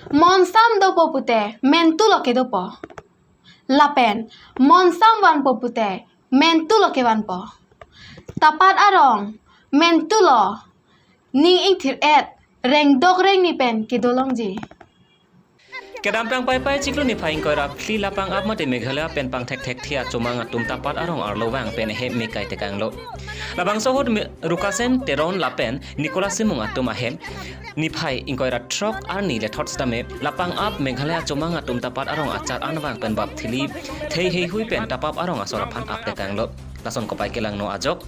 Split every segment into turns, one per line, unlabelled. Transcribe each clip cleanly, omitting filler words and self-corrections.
Monsam do popute, mentulo ke dopo. Lapen, monsam wan popute, mentulo ke wan po. Tapat arong, mentulo, ning ing thir et, reng dok reng ni pen ke dolong ji.
Kedampang pai ciklu ni paing koi rap li lapang ap mate Meghalaya pen pang tek thia cumang atum tapat arong arlowang pen he mekai tekang lo. Labang sohod rukasen teron lapen Nicholas Simung atum ahem ni pai ingkoi rat trok ar ni le thot stame lapang ap Meghalaya cumang atum tapat arong acar anwang pen bab thili thei hei hui pen tapap arong asor phan ap tekang lo. Lason kopai kelang no ajok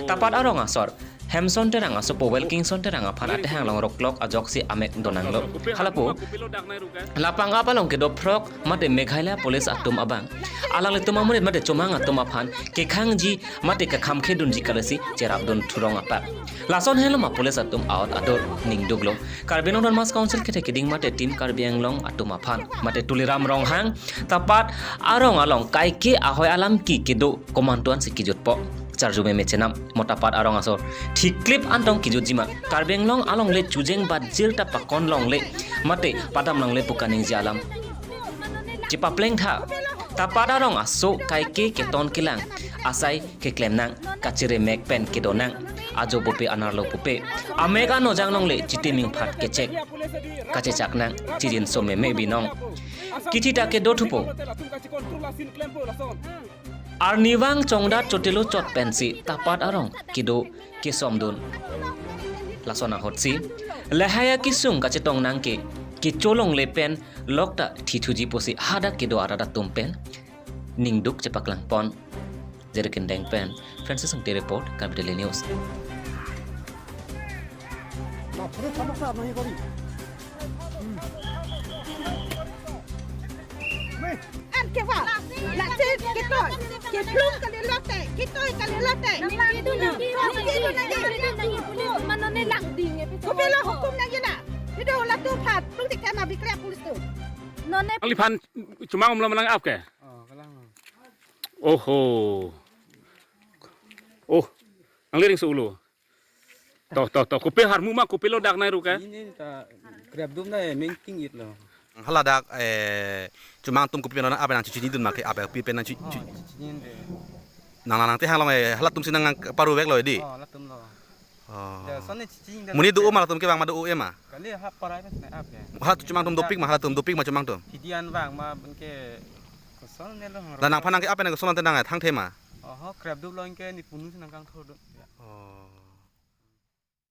tapat arong asor Hemson terang aso Powell Kingson terang aphan ate hang long roklok ajok si amek donang lo halapu lapang apa long ke doprok mate Meghalaya police atum abang alang le tuma murid mate chomang atum aphan ke khang ji mate ka kham khe dun ji kalasi cherap don thurong apa lason helo ma police atum out ador ning duglo Karbi Anglong mas council ke keding mate tim Karbi Anglong atum aphan mate tuliram rong hang tapat arong along kai ke ahoy alam ki kedo komantuan sikijut po Charjume mecenam motapat arong asor thik clip antong kijut jima Karbi Anglong along le chujeng bat jirta pakon long le mate padam long le pukaning jalam cipa pleng tha tapat arong aso kai ke keton kilang asai ke klemnang kachire mek pen kedonang ajo bope anarlo pupe amega no jangnong le chitiming phat ke chek kache chaknang chirin some me binong kichita ke dotupo Arniwang chongdat chotelo chot pensi tapat arong kido kisomdun lasona hotsi lehaya kisung kachetong nangke kicholong lepen lokta thithuji posi hada kido arada tumpen ningduk cepaklang pon jeriken deng pen Francis Ngte report Capital News
Ke wa la se ke to ke plum ka le lote ke to ka le lote itu nanti manone lang ding ko bela hukum na yana itu la tu phat plum tik ma bi kra polis tu none
Ang lipan cuma ngomong melang ap ke? Oh, ang liring suulu. Toh, kopi harmu mah kopi lo dak nai ruka.
Ini ta grab dum na making it lo.
Haladak cuma tum kopi nona apa nang cuci dun make apa pipen nang cuci. Nang teh halong halat tum sinang paru bek lo di.
Oh, latum lo.
Oh.
Ya sone cici
Muni du malah tum ke bang madu ema.
Kali hap parai na ap ya.
Halat cuma tum doping mah halat tum doping mah cuma tum.
Hidian bang ma benke kosol ne lo.
Dan nang panang ke apa nang solan tenang tang tema.
Oh, grab dum lo ke ni punu sinang kang thod.
Oh.